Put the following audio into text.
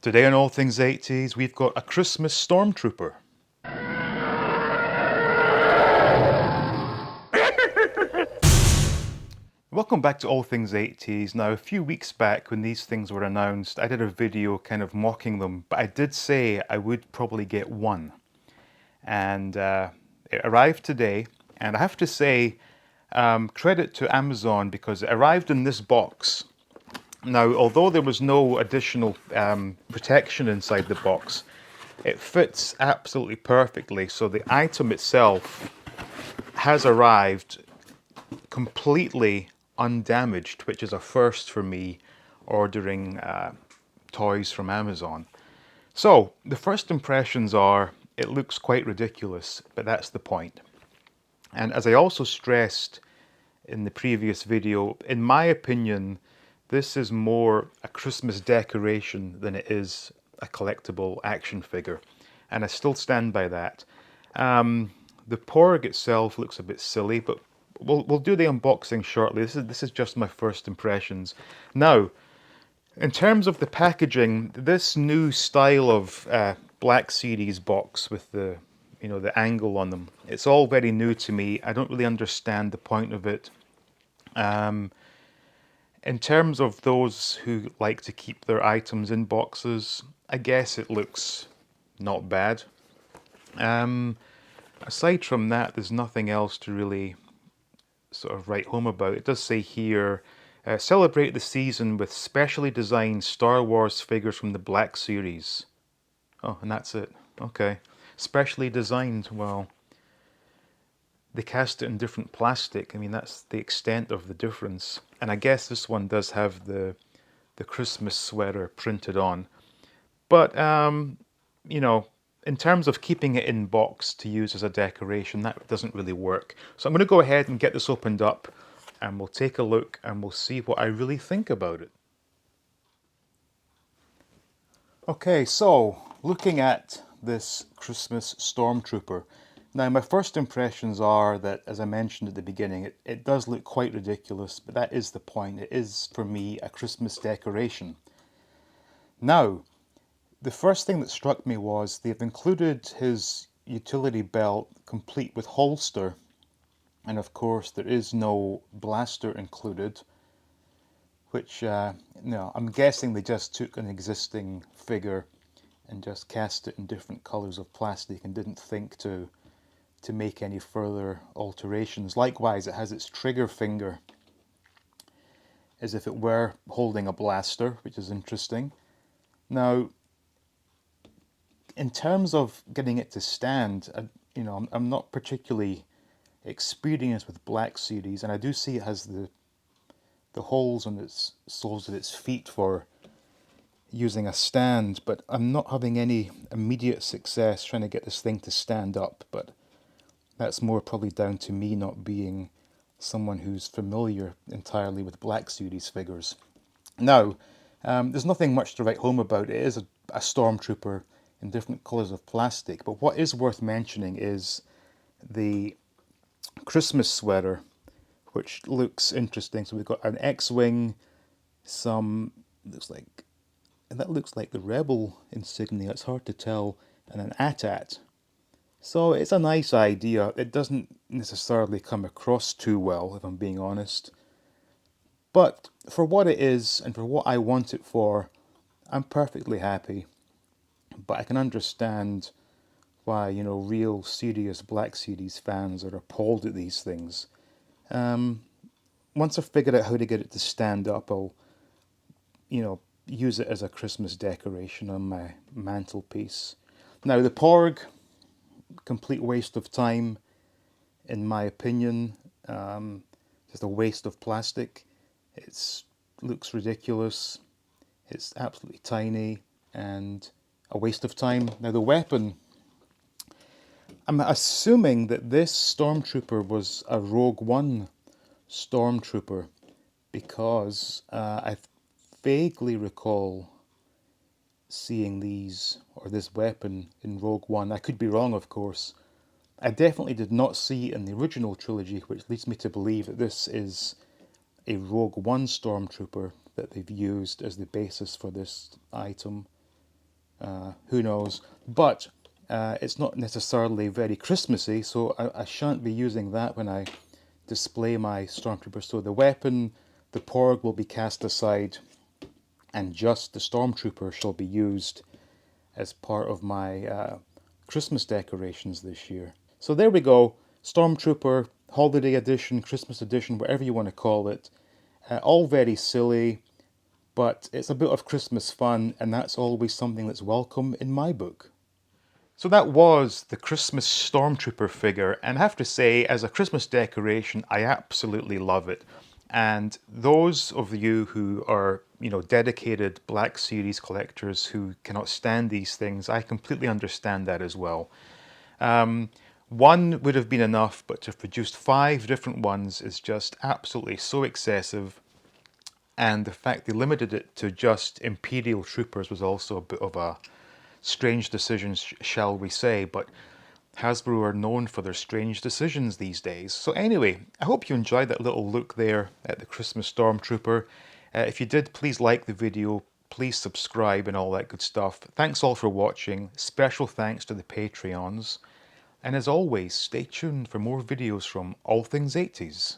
Today on All Things 80s, we've got a Christmas Stormtrooper. Welcome back to All Things 80s. Now, a few weeks back when these things were announced, I did a video kind of mocking them, but I did say I would probably get one. And it arrived today, and I have to say, credit to Amazon because it arrived in this box. Now, although there was no additional protection inside the box, it fits absolutely perfectly. So the item itself has arrived completely undamaged, which is a first for me ordering toys from Amazon. So the first impressions are it looks quite ridiculous, but that's the point. And as I also stressed in the previous video, in my opinion, this is more a Christmas decoration than it is a collectible action figure. And I still stand by that. The Porg itself looks a bit silly, but we'll do the unboxing shortly. This is just my first impressions. Now, in terms of the packaging, this new style of Black Series box with the the angle on them, it's all very new to me. I don't really understand the point of it. In terms of those who like to keep their items in boxes, I guess it looks not bad. Aside from that, there's nothing else to really sort of write home about. It does say here, celebrate the season with specially designed Star Wars figures from the Black Series. Oh, and that's it. Okay. Specially designed. Well, they cast it in different plastic. I mean, that's the extent of the difference. And I guess this one does have the Christmas sweater printed on. But, in terms of keeping it in box to use as a decoration, that doesn't really work. So I'm going to go ahead and get this opened up and we'll take a look and we'll see what I really think about it. Okay, so looking at this Christmas Stormtrooper. Now my first impressions are that, as I mentioned at the beginning, it does look quite ridiculous, but that is the point. It is, for me, a Christmas decoration. Now, the first thing that struck me was they've included his utility belt complete with holster, and of course there is no blaster included, which I'm guessing they just took an existing figure and just cast it in different colors of plastic and didn't think to make any further alterations. Likewise, it has its trigger finger as if it were holding a blaster, which is interesting. Now, in terms of getting it to stand, I'm not particularly experienced with Black Series, and I do see it has the holes on its soles of its feet for using a stand, but I'm not having any immediate success trying to get this thing to stand up. But that's more probably down to me not being someone who's familiar entirely with Black Series figures. Now, there's nothing much to write home about. It is a Stormtrooper in different colours of plastic, but what is worth mentioning is the Christmas sweater, which looks interesting. So we've got an X-Wing, that looks like the Rebel insignia, it's hard to tell, and an AT-AT. So it's a nice idea. It doesn't necessarily come across too well, if I'm being honest. But for what it is, and for what I want it for, I'm perfectly happy. But I can understand why, real serious Black Series fans are appalled at these things. Once I figure out how to get it to stand up, I'll, use it as a Christmas decoration on my mantelpiece. Now the Porg, complete waste of time, in my opinion. Just a waste of plastic. It looks ridiculous. It's absolutely tiny and a waste of time. Now the weapon, I'm assuming that this Stormtrooper was a Rogue One Stormtrooper because I vaguely recall seeing this weapon in Rogue One. I could be wrong, of course. I definitely did not see it in the original trilogy, which leads me to believe that this is a Rogue One Stormtrooper that they've used as the basis for this item. who knows? But it's not necessarily very Christmassy, so I shan't be using that when I display my Stormtrooper. So the weapon, the Porg, will be cast aside, and just the Stormtrooper shall be used as part of my Christmas decorations this year. So there we go, Stormtrooper Holiday Edition, Christmas Edition, whatever you want to call it. All very silly, but it's a bit of Christmas fun, and that's always something that's welcome in my book. So that was the Christmas Stormtrooper figure, and I have to say, as a Christmas decoration, I absolutely love it. And those of you who are, dedicated Black Series collectors who cannot stand these things, I completely understand that as well. One would have been enough, but to have produced 5 different ones is just absolutely so excessive. And the fact they limited it to just Imperial Troopers was also a bit of a strange decision, shall we say. But Hasbro are known for their strange decisions these days. So anyway, I hope you enjoyed that little look there at the Christmas Stormtrooper. If you did, please like the video, please subscribe and all that good stuff. Thanks all for watching. Special thanks to the Patreons. And as always, stay tuned for more videos from All Things 80s.